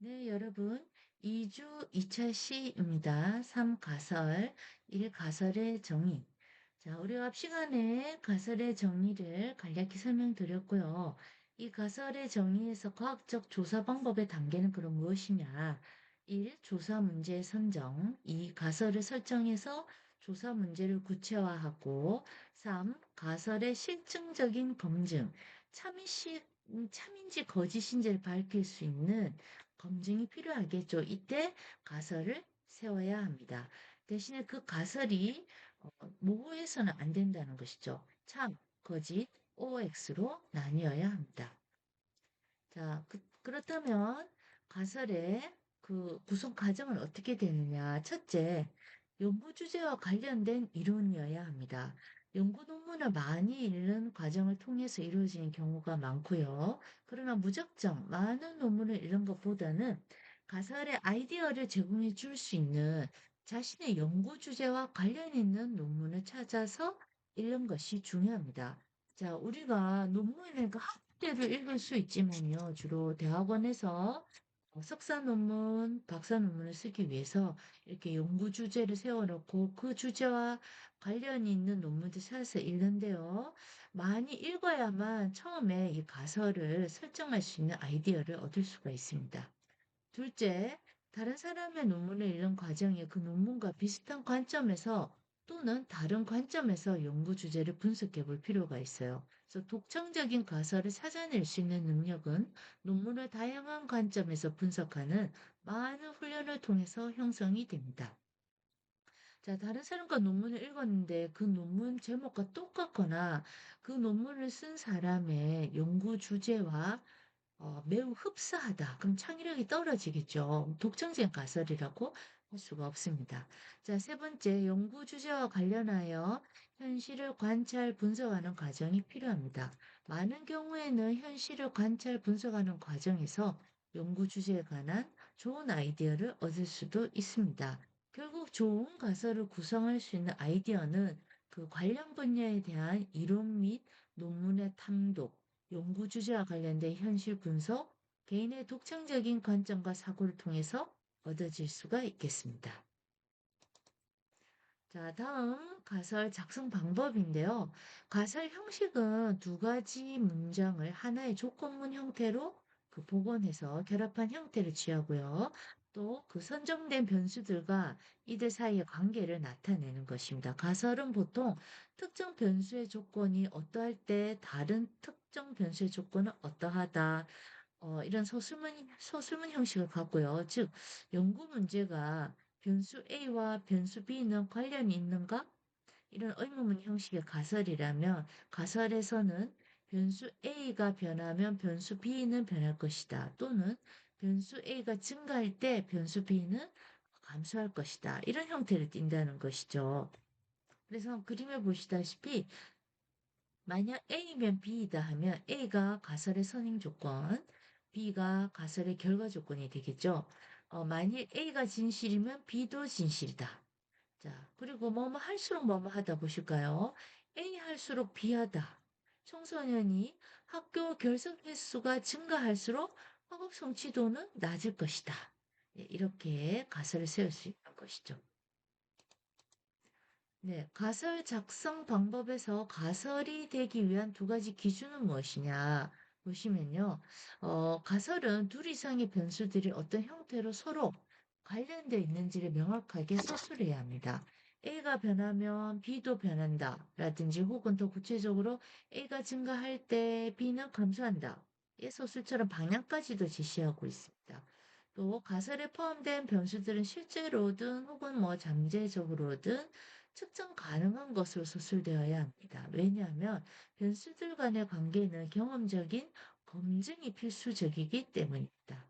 네, 여러분. 2주 2차 시입니다. 3 가설, 1 가설의 정의. 자, 우리가 앞 시간에 가설의 정의를 간략히 설명드렸고요. 이 가설의 정의에서 과학적 조사 방법의 단계는 그럼 무엇이냐? 1. 조사 문제 선정. 2. 가설을 설정해서 조사 문제를 구체화하고 3. 가설의 실증적인 검증. 참인지 거짓인지를 밝힐 수 있는 검증이 필요하겠죠. 이때 가설을 세워야 합니다. 대신에 그 가설이 모호해서는 안 된다는 것이죠. 참, 거짓, OX로 나뉘어야 합니다. 자, 그렇다면 가설의 그 구성 과정은 어떻게 되느냐? 첫째, 연구 주제와 관련된 이론이어야 합니다. 연구 논문을 많이 읽는 과정을 통해서 이루어지는 경우가 많고요. 그러나 무작정 많은 논문을 읽는 것보다는 가설의 아이디어를 제공해 줄 수 있는 자신의 연구 주제와 관련 있는 논문을 찾아서 읽는 것이 중요합니다. 자, 우리가 논문을 그 학대를 읽을 수 있지만요. 주로 대학원에서 석사 논문, 박사 논문을 쓰기 위해서 이렇게 연구 주제를 세워놓고 그 주제와 관련이 있는 논문들 찾아서 읽는데요. 많이 읽어야만 처음에 이 가설을 설정할 수 있는 아이디어를 얻을 수가 있습니다. 둘째, 다른 사람의 논문을 읽는 과정에 그 논문과 비슷한 관점에서 또는 다른 관점에서 연구 주제를 분석해 볼 필요가 있어요. 그래서 독창적인 가설을 찾아낼 수 있는 능력은 논문을 다양한 관점에서 분석하는 많은 훈련을 통해서 형성이 됩니다. 자, 다른 사람과 논문을 읽었는데 그 논문 제목과 똑같거나 그 논문을 쓴 사람의 연구 주제와 매우 흡사하다. 그럼 창의력이 떨어지겠죠. 독창적 가설이라고 할 수가 없습니다. 자, 세 번째, 연구 주제와 관련하여 현실을 관찰, 분석하는 과정이 필요합니다. 많은 경우에는 현실을 관찰, 분석하는 과정에서 연구 주제에 관한 좋은 아이디어를 얻을 수도 있습니다. 결국 좋은 가설을 구성할 수 있는 아이디어는 그 관련 분야에 대한 이론 및 논문의 탐독, 연구 주제와 관련된 현실 분석, 개인의 독창적인 관점과 사고를 통해서 얻어질 수가 있겠습니다. 자, 다음 가설 작성 방법인데요. 가설 형식은 두 가지 문장을 하나의 조건문 형태로 그 복원해서 결합한 형태를 취하고요. 또 그 선정된 변수들과 이들 사이의 관계를 나타내는 것입니다. 가설은 보통 특정 변수의 조건이 어떠할 때 다른 특정 변수의 조건은 어떠하다. 이런 서술문 형식을 갖고요. 즉, 연구 문제가 변수 A와 변수 B는 관련이 있는가? 이런 의문문 형식의 가설이라면 가설에서는 변수 A가 변하면 변수 B는 변할 것이다. 또는 변수 A가 증가할 때 변수 B는 감소할 것이다. 이런 형태를 띈다는 것이죠. 그래서 그림에 보시다시피 만약 A면 B이다 하면 A가 가설의 선행 조건, B가 가설의 결과 조건이 되겠죠. 만일 A가 진실이면 B도 진실이다. 자, 그리고 뭐뭐 할수록 뭐뭐 하다 보실까요? A 할수록 B 하다. 청소년이 학교 결석 횟수가 증가할수록 학업 성취도는 낮을 것이다. 네, 이렇게 가설을 세울 수 있는 것이죠. 네, 가설 작성 방법에서 가설이 되기 위한 두 가지 기준은 무엇이냐 보시면요. 가설은 둘 이상의 변수들이 어떤 형태로 서로 관련되어 있는지를 명확하게 서술해야 합니다. A가 변하면 B도 변한다. 라든지 혹은 더 구체적으로 A가 증가할 때 B는 감소한다. 이 서술처럼 방향까지도 제시하고 있습니다. 또 가설에 포함된 변수들은 실제로든 혹은 뭐 잠재적으로든 측정 가능한 것으로 서술되어야 합니다. 왜냐하면 변수들 간의 관계는 경험적인 검증이 필수적이기 때문입니다.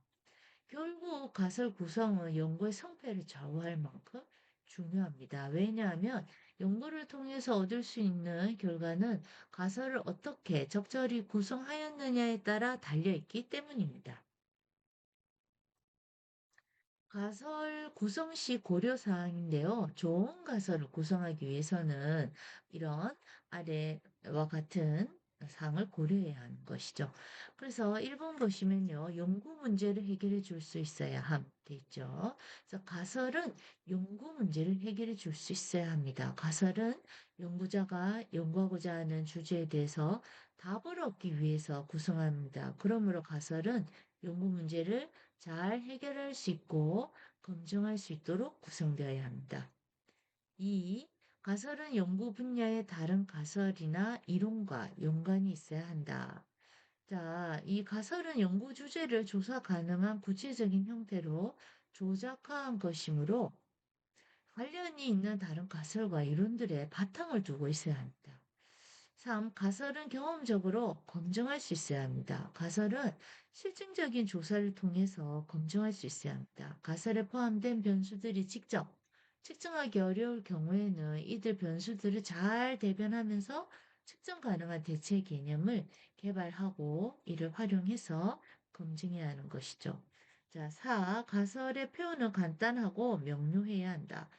결국 가설 구성은 연구의 성패를 좌우할 만큼 중요합니다. 왜냐하면 연구를 통해서 얻을 수 있는 결과는 가설을 어떻게 적절히 구성하였느냐에 따라 달려있기 때문입니다. 가설 구성 시 고려 사항인데요. 좋은 가설을 구성하기 위해서는 이런 아래와 같은 사항을 고려해야 하는 것이죠. 그래서 1번 보시면요. 연구 문제를 해결해 줄 수 있어야 함, 돼 있죠. 그래서 가설은 연구 문제를 해결해 줄 수 있어야 합니다. 가설은 연구자가 연구하고자 하는 주제에 대해서 답을 얻기 위해서 구성합니다. 그러므로 가설은 연구 문제를 잘 해결할 수 있고 검증할 수 있도록 구성되어야 합니다. 2. 가설은 연구 분야의 다른 가설이나 이론과 연관이 있어야 한다. 자, 이 가설은 연구 주제를 조사 가능한 구체적인 형태로 조작한 것이므로 관련이 있는 다른 가설과 이론들의 바탕을 두고 있어야 합니다. 3. 가설은 경험적으로 검증할 수 있어야 합니다. 가설은 실증적인 조사를 통해서 검증할 수 있어야 합니다. 가설에 포함된 변수들이 직접 측정하기 어려울 경우에는 이들 변수들을 잘 대변하면서 측정 가능한 대체 개념을 개발하고 이를 활용해서 검증해야 하는 것이죠. 자, 4. 가설의 표현은 간단하고 명료해야 한다.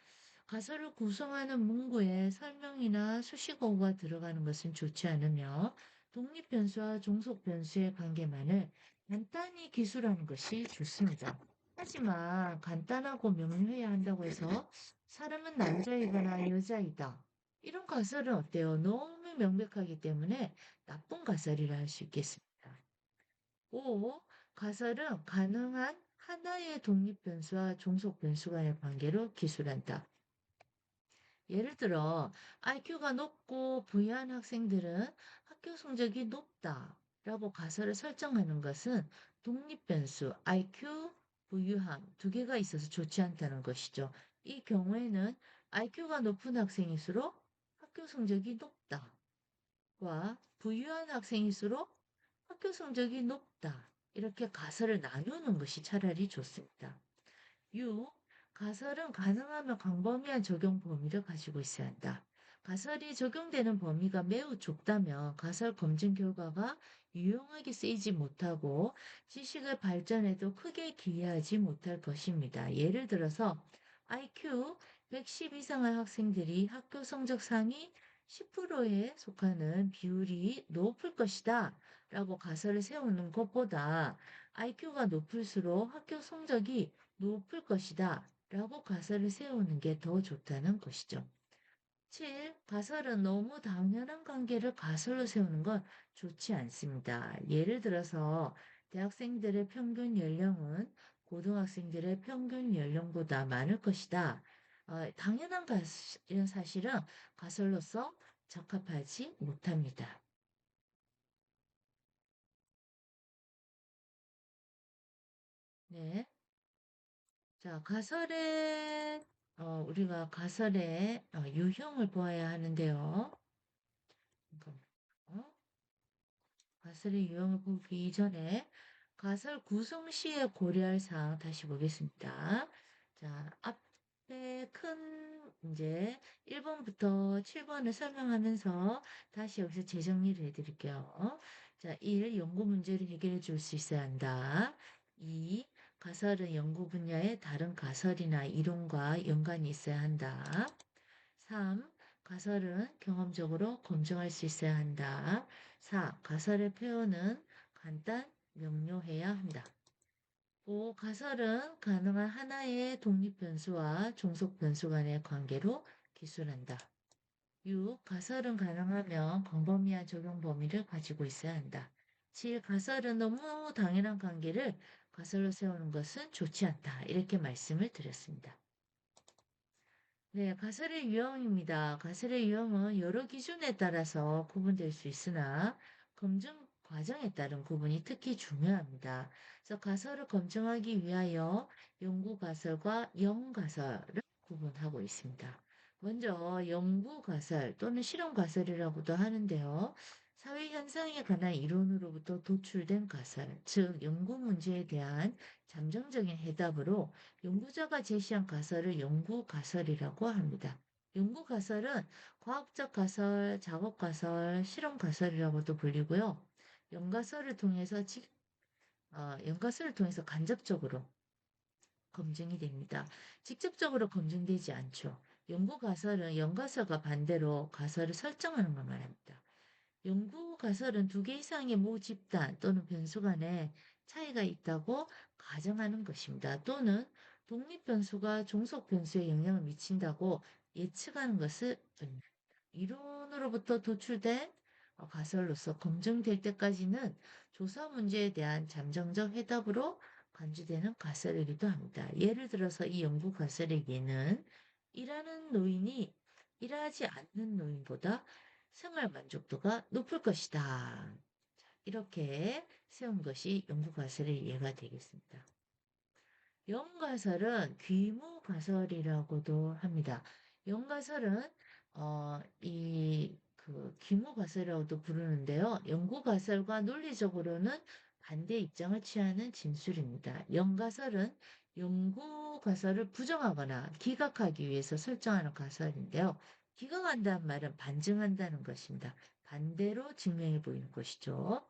가설을 구성하는 문구에 설명이나 수식어가 들어가는 것은 좋지 않으며 독립변수와 종속변수의 관계만을 간단히 기술하는 것이 좋습니다. 하지만 간단하고 명료해야 한다고 해서 사람은 남자이거나 여자이다. 이런 가설은 어때요? 너무 명백하기 때문에 나쁜 가설이라 할 수 있겠습니다. 5. 가설은 가능한 하나의 독립변수와 종속변수 간의 관계로 기술한다. 예를 들어 IQ가 높고 부유한 학생들은 학교 성적이 높다라고 가설을 설정하는 것은 독립변수 IQ, 부유함 두 개가 있어서 좋지 않다는 것이죠. 이 경우에는 IQ가 높은 학생일수록 학교 성적이 높다와 부유한 학생일수록 학교 성적이 높다. 이렇게 가설을 나누는 것이 차라리 좋습니다. 6. 가설은 가능하면 광범위한 적용 범위를 가지고 있어야 한다. 가설이 적용되는 범위가 매우 좁다면 가설 검증 결과가 유용하게 쓰이지 못하고 지식의 발전에도 크게 기여하지 못할 것입니다. 예를 들어서 IQ 110 이상의 학생들이 학교 성적 상위 10%에 속하는 비율이 높을 것이다. 라고 가설을 세우는 것보다 IQ가 높을수록 학교 성적이 높을 것이다 라고 가설을 세우는 게 더 좋다는 것이죠. 7. 가설은 너무 당연한 관계를 가설로 세우는 건 좋지 않습니다. 예를 들어서 대학생들의 평균 연령은 고등학생들의 평균 연령보다 많을 것이다. 당연한 이런 사실은 가설로서 적합하지 못합니다. 네. 자, 우리가 가설의 유형을 보아야 하는데요. 잠깐만요. 가설의 유형을 보기 이전에 가설 구성 시에 고려할 사항 다시 보겠습니다. 자, 앞에 큰 이제 1번부터 7번을 설명하면서 다시 여기서 재정리를 해드릴게요. 자, 1. 연구 문제를 해결해 줄 수 있어야 한다. 2. 가설은 연구 분야의 다른 가설이나 이론과 연관이 있어야 한다. 3. 가설은 경험적으로 검증할 수 있어야 한다. 4. 가설의 표현은 간단, 명료해야 한다. 5. 가설은 가능한 하나의 독립변수와 종속변수 간의 관계로 기술한다. 6. 가설은 가능하면 광범위한 적용 범위를 가지고 있어야 한다. 7. 가설은 너무 당연한 관계를 가설로 세우는 것은 좋지 않다. 이렇게 말씀을 드렸습니다. 네, 가설의 유형입니다. 가설의 유형은 여러 기준에 따라서 구분될 수 있으나 검증 과정에 따른 구분이 특히 중요합니다. 그래서 가설을 검증하기 위하여 연구 가설과 영 가설을 구분하고 있습니다. 먼저 연구 가설 또는 실험 가설이라고도 하는데요. 사회 현상에 관한 이론으로부터 도출된 가설, 즉 연구 문제에 대한 잠정적인 해답으로 연구자가 제시한 가설을 연구 가설이라고 합니다. 연구 가설은 과학적 가설, 작업 가설, 실험 가설이라고도 불리고요. 연가설을 통해서 연가설을 통해서 간접적으로 검증이 됩니다. 직접적으로 검증되지 않죠. 연구 가설은 연가설과 반대로 가설을 설정하는 걸 말합니다. 연구 가설은 두 개 이상의 모 집단 또는 변수 간에 차이가 있다고 가정하는 것입니다. 또는 독립 변수가 종속 변수에 영향을 미친다고 예측하는 것을 의미합니다. 이론으로부터 도출된 가설로서 검증될 때까지는 조사 문제에 대한 잠정적 해답으로 간주되는 가설이기도 합니다. 예를 들어서 이 연구 가설의 예는 일하는 노인이 일하지 않는 노인보다 생활 만족도가 높을 것이다. 이렇게 세운 것이 연구 가설의 예가 되겠습니다. 연가설은 귀무가설이라고도 합니다. 연가설은 귀무가설이라고도 부르는데요. 연구가설과 논리적으로는 반대 입장을 취하는 진술입니다. 연가설은 연구가설을 부정하거나 기각하기 위해서 설정하는 가설인데요. 기각한다는 말은 반증한다는 것입니다. 반대로 증명해 보이는 것이죠.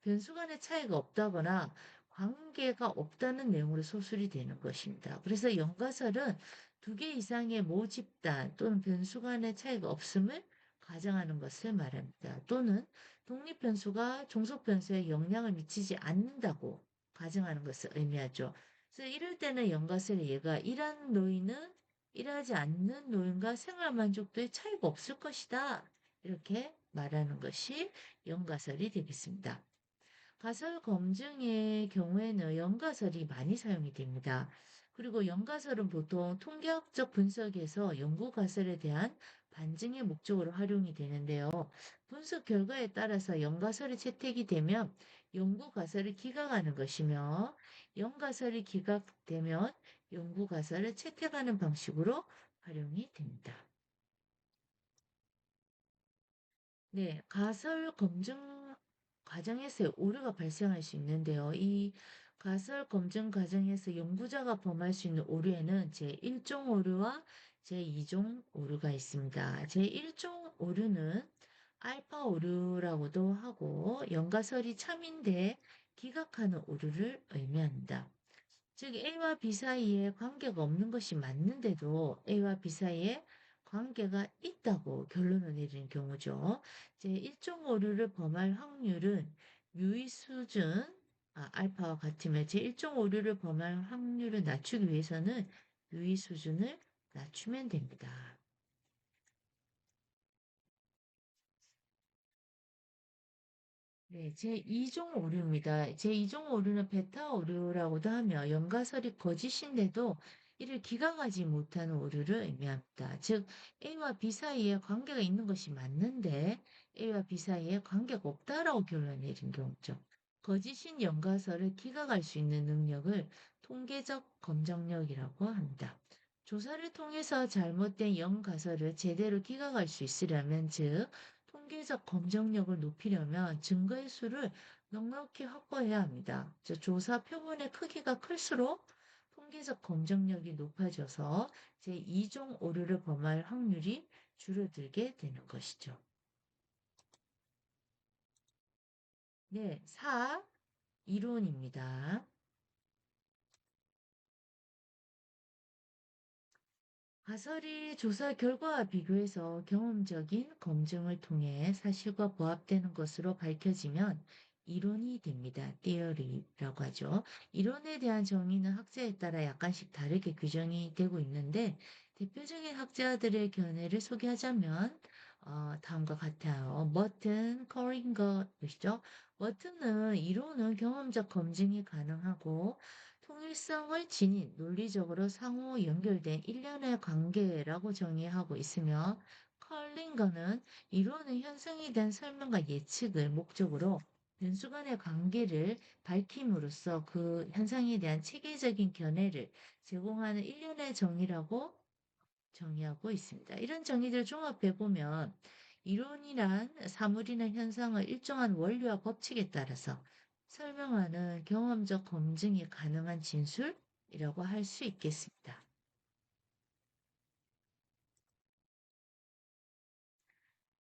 변수 간의 차이가 없다거나 관계가 없다는 내용으로 소술이 되는 것입니다. 그래서 연가설은 두 개 이상의 모집단 또는 변수 간의 차이가 없음을 가정하는 것을 말합니다. 또는 독립 변수가 종속 변수에 영향을 미치지 않는다고 가정하는 것을 의미하죠. 그래서 이럴 때는 연가설의 예가 일하는 노인은 일하지 않는 노인과 생활 만족도에 차이가 없을 것이다. 이렇게 말하는 것이 연가설이 되겠습니다. 가설 검증의 경우에는 연가설이 많이 사용이 됩니다. 그리고 연가설은 보통 통계학적 분석에서 연구 가설에 대한 반증의 목적으로 활용이 되는데요. 분석 결과에 따라서 연가설이 채택이 되면 연구 가설을 기각하는 것이며 연가설이 기각되면 연구 가설을 채택하는 방식으로 활용이 됩니다. 네, 가설 검증 과정에서 오류가 발생할 수 있는데요. 이 가설 검증 과정에서 연구자가 범할 수 있는 오류에는 제1종 오류와 제2종 오류가 있습니다. 제1종 오류는 알파 오류라고도 하고 연가설이 참인데 기각하는 오류를 의미합니다. 즉 A와 B 사이에 관계가 없는 것이 맞는데도 A와 B 사이에 관계가 있다고 결론을 내리는 경우죠. 제1종 오류를 범할 확률은 유의 수준 알파와 같으면 제1종 오류를 범할 확률을 낮추기 위해서는 유의 수준을 낮추면 됩니다. 네, 제2종 오류입니다. 제2종 오류는 베타 오류라고도 하며 연가설이 거짓인데도 이를 기각하지 못하는 오류를 의미합니다. 즉, A와 B 사이에 관계가 있는 것이 맞는데 A와 B 사이에 관계가 없다라고 결론 내린 경우죠. 거짓인 연가설을 기각할 수 있는 능력을 통계적 검정력이라고 합니다. 조사를 통해서 잘못된 연가설을 제대로 기각할 수 있으려면, 즉, 통계적 검정력을 높이려면 증거의 수를 넉넉히 확보해야 합니다. 조사 표본의 크기가 클수록 통계적 검정력이 높아져서 제2종 오류를 범할 확률이 줄어들게 되는 것이죠. 네, 4. 이론입니다. 가설이 조사 결과와 비교해서 경험적인 검증을 통해 사실과 부합되는 것으로 밝혀지면 이론이 됩니다. theory라고 하죠. 이론에 대한 정의는 학자에 따라 약간씩 다르게 규정이 되고 있는데 대표적인 학자들의 견해를 소개하자면 다음과 같아요. 머튼, 커링거이죠. 머튼은 이론은 경험적 검증이 가능하고 통일성을 지닌 논리적으로 상호 연결된 일련의 관계라고 정의하고 있으며 컬링거는 이론의 현성에 대한 설명과 예측을 목적으로 변수 간의 관계를 밝힘으로써 그 현상에 대한 체계적인 견해를 제공하는 일련의 정의라고 정의하고 있습니다. 이런 정의들을 종합해 보면 이론이란 사물이나 현상을 일정한 원리와 법칙에 따라서 설명하는 경험적 검증이 가능한 진술이라고 할 수 있겠습니다.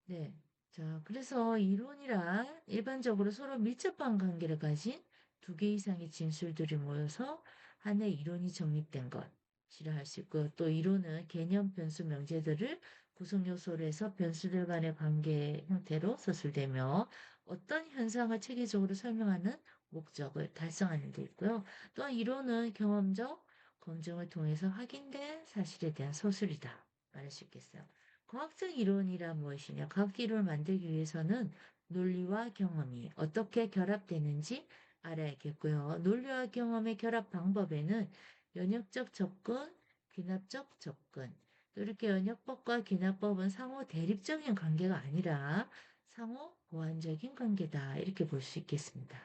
네. 자, 그래서 이론이란 일반적으로 서로 밀접한 관계를 가진 두 개 이상의 진술들이 모여서 하나의 이론이 정립된 것이라 할 수 있고요. 또 이론은 개념 변수 명제들을 구성 요소로 해서 변수들 간의 관계 형태로 서술되며 어떤 현상을 체계적으로 설명하는 목적을 달성하는 데 있고요. 또한 이론은 경험적 검증을 통해서 확인된 사실에 대한 서술이다. 말할 수 있겠어요. 과학적 이론이란 무엇이냐? 과학적 이론을 만들기 위해서는 논리와 경험이 어떻게 결합되는지 알아야겠고요. 논리와 경험의 결합 방법에는 연역적 접근, 귀납적 접근, 또 이렇게 연역법과 귀납법은 상호 대립적인 관계가 아니라 상호 보완적인 관계다. 이렇게 볼 수 있겠습니다.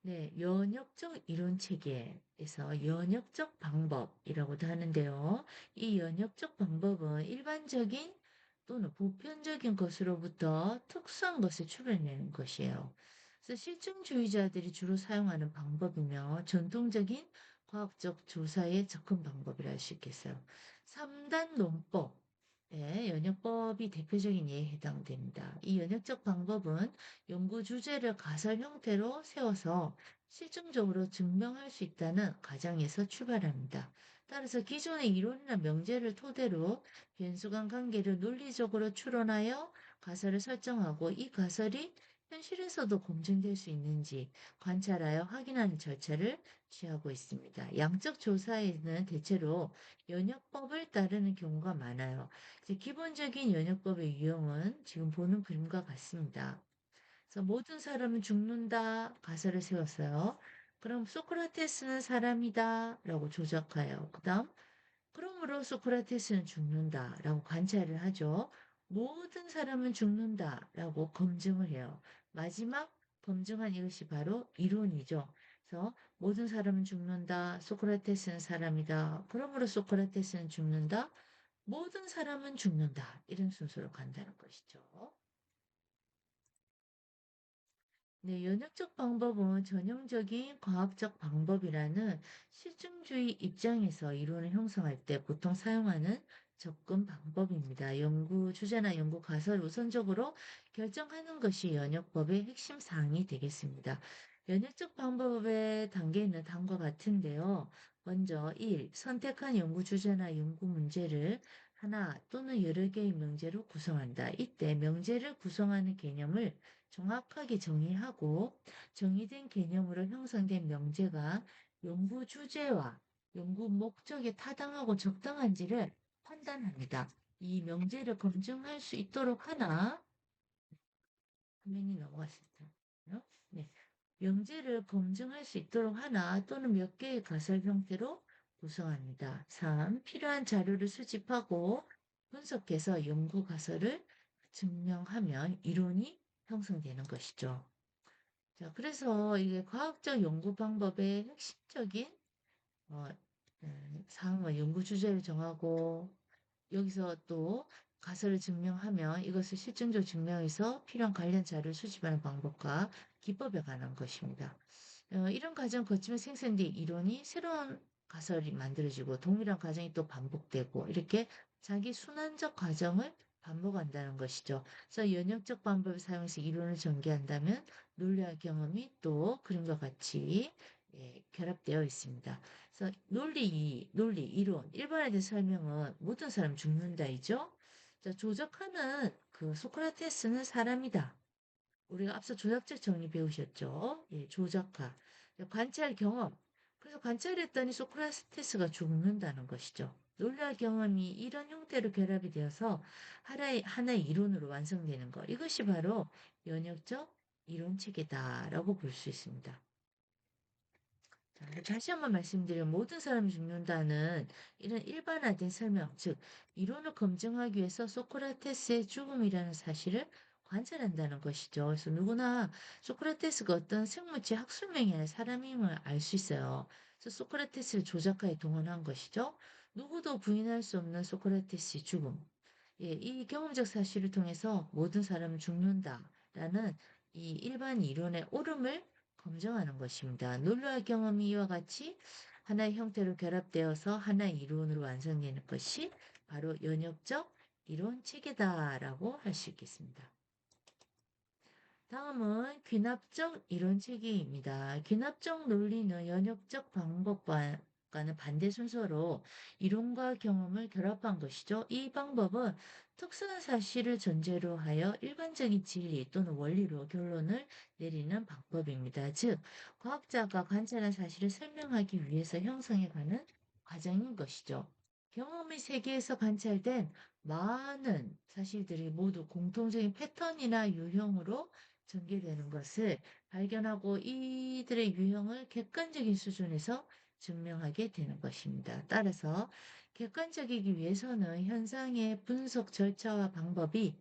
네, 연역적 이론 체계에서 연역적 방법이라고도 하는데요. 이 연역적 방법은 일반적인 또는 보편적인 것으로부터 특수한 것을 추려내는 것이에요. 그래서 실증주의자들이 주로 사용하는 방법이며 전통적인 과학적 조사의 접근 방법이라 할 수 있겠어요. 3단 논법, 연역법이 대표적인 예에 해당됩니다. 이 연역적 방법은 연구 주제를 가설 형태로 세워서 실증적으로 증명할 수 있다는 가정에서 출발합니다. 따라서 기존의 이론이나 명제를 토대로 변수 간 관계를 논리적으로 추론하여 가설을 설정하고 이 가설이 현실에서도 검증될 수 있는지 관찰하여 확인하는 절차를 취하고 있습니다. 양적 조사에는 대체로 연역법을 따르는 경우가 많아요. 기본적인 연역법의 유형은 지금 보는 그림과 같습니다. 그래서 모든 사람은 죽는다 가설을 세웠어요. 그럼 소크라테스는 사람이다 라고 조작해요. 그 다음 그러므로 소크라테스는 죽는다 라고 관찰을 하죠. 모든 사람은 죽는다 라고 검증을 해요. 마지막 검증한 이것이 바로 이론이죠. 그래서 모든 사람은 죽는다. 소크라테스는 사람이다. 그러므로 소크라테스는 죽는다. 모든 사람은 죽는다. 이런 순서로 간다는 것이죠. 네, 연역적 방법은 전형적인 과학적 방법이라는 실증주의 입장에서 이론을 형성할 때 보통 사용하는 접근 방법입니다. 연구 주제나 연구 가설을 우선적으로 결정하는 것이 연역법의 핵심 사항이 되겠습니다. 연역적 방법의 단계는 다음과 같은데요. 먼저 1. 선택한 연구 주제나 연구 문제를 하나 또는 여러 개의 명제로 구성한다. 이때 명제를 구성하는 개념을 정확하게 정의하고 정의된 개념으로 형성된 명제가 연구 주제와 연구 목적에 타당하고 적당한지를 판단합니다. 이 명제를 검증할 수 있도록 하나 화면이 넘어갔습니다. 네. 명제를 검증할 수 있도록 하나 또는 몇 개의 가설 형태로 구성합니다. 3. 필요한 자료를 수집하고 분석해서 연구 가설을 증명하면 이론이 형성되는 것이죠. 자, 그래서 이게 과학적 연구 방법의 핵심적인 어, 사항은 연구 주제를 정하고 여기서 또 가설을 증명하면 이것을 실증적으로 증명해서 필요한 관련 자료를 수집하는 방법과 기법에 관한 것입니다. 이런 과정 거치면 생성된 이론이 새로운 가설이 만들어지고 동일한 과정이 또 반복되고 이렇게 자기 순환적 과정을 반복한다는 것이죠. 그래서 연역적 방법을 사용해서 이론을 전개한다면 논리와 경험이 또 그림과 같이 결합되어 있습니다. 그래서 논리, 이론, 일반화된 설명은 모든 사람 죽는다이죠. 자, 조작하는 그 소크라테스는 사람이다. 우리가 앞서 조작적 정리 배우셨죠? 예, 조작화. 관찰 경험. 그래서 관찰했더니 소크라테스가 죽는다는 것이죠. 논리와 경험이 이런 형태로 결합이 되어서 하나의 이론으로 완성되는 것. 이것이 바로 연역적 이론 체계다라고 볼 수 있습니다. 자, 다시 한번 말씀드리면 모든 사람이 죽는다는 이런 일반화된 설명, 즉 이론을 검증하기 위해서 소크라테스의 죽음이라는 사실을 관찰한다는 것이죠. 그래서 누구나 소크라테스가 어떤 생물체 학술명이 아니라 사람임을 알 수 있어요. 그래서 소크라테스를 조작하에 동원한 것이죠. 누구도 부인할 수 없는 소크라테스의 죽음. 예, 이 경험적 사실을 통해서 모든 사람은 죽는다라는 이 일반 이론의 옳음을 검증하는 것입니다. 논리와 경험이 이와 같이 하나의 형태로 결합되어서 하나의 이론으로 완성되는 것이 바로 연역적 이론 체계다라고 할 수 있겠습니다. 다음은 귀납적 이론 체계입니다. 귀납적 논리는 연역적 방법과 방법과는 반대 순서로 이론과 경험을 결합한 것이죠. 이 방법은 특수한 사실을 전제로 하여 일반적인 진리 또는 원리로 결론을 내리는 방법입니다. 즉, 과학자가 관찰한 사실을 설명하기 위해서 형성해가는 과정인 것이죠. 경험의 세계에서 관찰된 많은 사실들이 모두 공통적인 패턴이나 유형으로 전개되는 것을 발견하고 이들의 유형을 객관적인 수준에서 증명하게 되는 것입니다. 따라서 객관적이기 위해서는 현상의 분석 절차와 방법이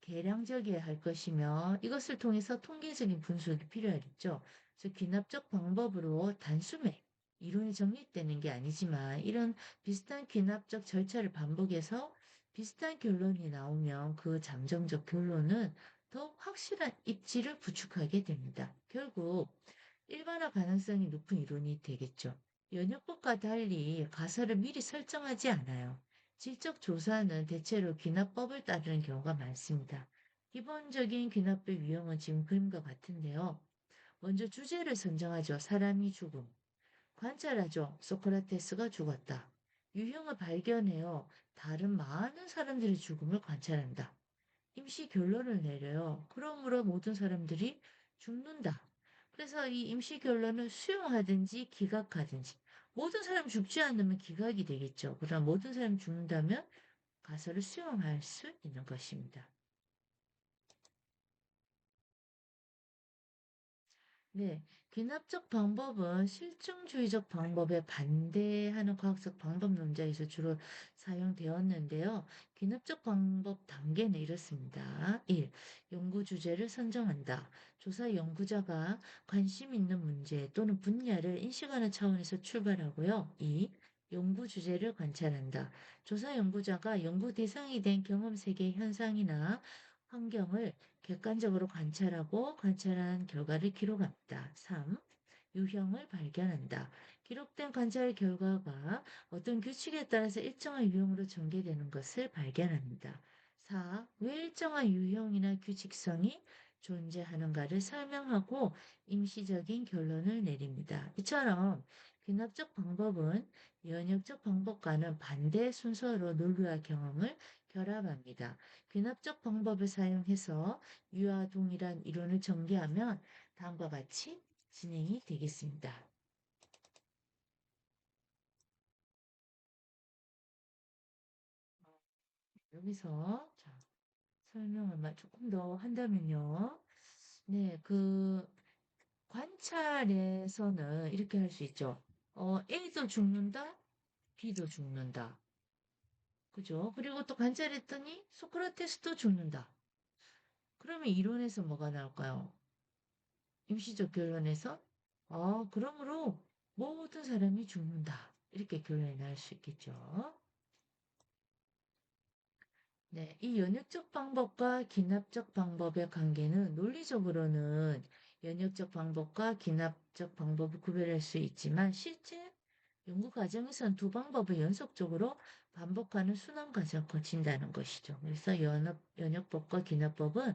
계량적이어야 할 것이며 이것을 통해서 통계적인 분석이 필요하겠죠. 즉 귀납적 방법으로 단숨에 이론이 정립되는 게 아니지만 이런 비슷한 귀납적 절차를 반복해서 비슷한 결론이 나오면 그 잠정적 결론은 더욱 확실한 입지를 구축하게 됩니다. 결국 일반화 가능성이 높은 이론이 되겠죠. 연역법과 달리 가설을 미리 설정하지 않아요. 질적 조사는 대체로 귀납법을 따르는 경우가 많습니다. 기본적인 귀납의 유형은 지금 그림과 같은데요. 먼저 주제를 선정하죠. 사람이 죽음. 관찰하죠. 소크라테스가 죽었다. 유형을 발견해요. 다른 많은 사람들의 죽음을 관찰한다. 임시 결론을 내려요. 그러므로 모든 사람들이 죽는다. 그래서 이 임시 결론을 수용하든지 기각하든지 모든 사람 죽지 않으면 기각이 되겠죠. 그러나 모든 사람 죽는다면 가설을 수용할 수 있는 것입니다. 네, 귀납적 방법은 실증주의적 방법에 반대하는 과학적 방법론자에서 주로 사용되었는데요. 귀납적 방법 단계는 이렇습니다. 1. 연구 주제를 선정한다. 조사 연구자가 관심 있는 문제 또는 분야를 인식하는 차원에서 출발하고요. 2. 연구 주제를 관찰한다. 조사 연구자가 연구 대상이 된 경험 세계 현상이나 환경을 객관적으로 관찰하고 관찰한 결과를 기록합니다. 3. 유형을 발견한다. 기록된 관찰 결과가 어떤 규칙에 따라서 일정한 유형으로 전개되는 것을 발견합니다. 4. 왜 일정한 유형이나 규칙성이 존재하는가를 설명하고 임시적인 결론을 내립니다. 이처럼 귀납적 방법은 연역적 방법과는 반대 순서로 논리와 경험을 결합합니다. 귀납적 방법을 사용해서 유와 동일한 이론을 전개하면 다음과 같이 진행이 되겠습니다. 여기서 자, 설명을 조금 더 한다면요. 네, 그 관찰에서는 이렇게 할 수 있죠. A도 죽는다, B도 죽는다. 그죠? 그리고 또 관찰했더니 소크라테스도 죽는다. 그러면 이론에서 뭐가 나올까요? 임시적 결론에서 그러므로 모든 사람이 죽는다. 이렇게 결론이 날 수 있겠죠. 네, 이 연역적 방법과 기납적 방법의 관계는 논리적으로는 연역적 방법과 기납적 방법을 구별할 수 있지만 실제 연구 과정에서는 두 방법을 연속적으로 반복하는 순환 과정을 거친다는 것이죠. 그래서 연역법과 기납법은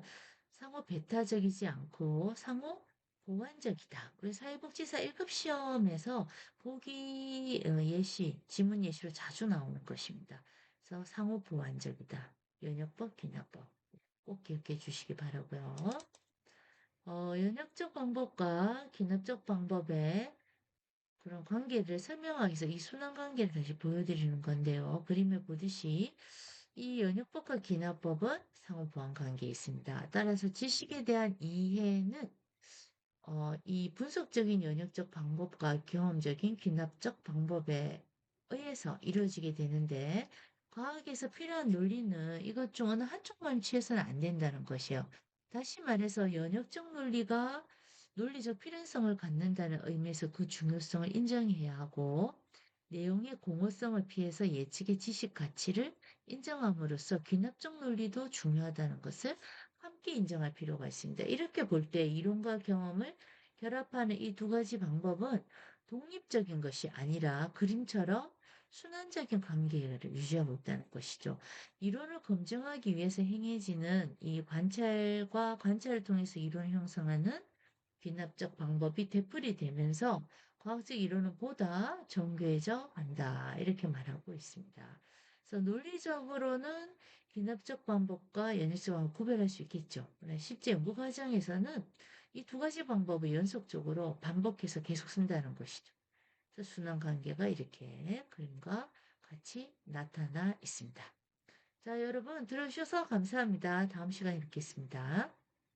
상호 배타적이지 않고 상호 보완적이다. 그래서 사회복지사 1급 시험에서 보기 예시, 지문 예시로 자주 나오는 것입니다. 그래서 상호 보완적이다. 연역법, 기납법 꼭 기억해 주시기 바라고요. 연역적 방법과 기납적 방법의 그런 관계를 설명하기 위해서 이 순환 관계를 다시 보여드리는 건데요. 그림을 보듯이 이 연역법과 기납법은 상호 보완 관계에 있습니다. 따라서 지식에 대한 이해는 이 분석적인 연역적 방법과 경험적인 귀납적 방법에 의해서 이루어지게 되는데 과학에서 필요한 논리는 이것 중 어느 한쪽만 취해서는 안 된다는 것이에요. 다시 말해서 연역적 논리가 논리적 필연성을 갖는다는 의미에서 그 중요성을 인정해야 하고 내용의 공허성을 피해서 예측의 지식 가치를 인정함으로써 귀납적 논리도 중요하다는 것을 함께 인정할 필요가 있습니다. 이렇게 볼 때 이론과 경험을 결합하는 이 두 가지 방법은 독립적인 것이 아니라 그림처럼 순환적인 관계를 유지하고 있다는 것이죠. 이론을 검증하기 위해서 행해지는 이 관찰과 관찰을 통해서 이론을 형성하는 귀납적 방법이 되풀이 되면서 과학적 이론은 보다 정교해져 간다. 이렇게 말하고 있습니다. 그래서 논리적으로는 기납적 방법과 연역적 방법을 구별할 수 있겠죠. 그러나 실제 연구 과정에서는 이 두 가지 방법을 연속적으로 반복해서 계속 쓴다는 것이죠. 그래서 순환 관계가 이렇게 그림과 같이 나타나 있습니다. 자, 여러분 들어주셔서 감사합니다. 다음 시간에 뵙겠습니다.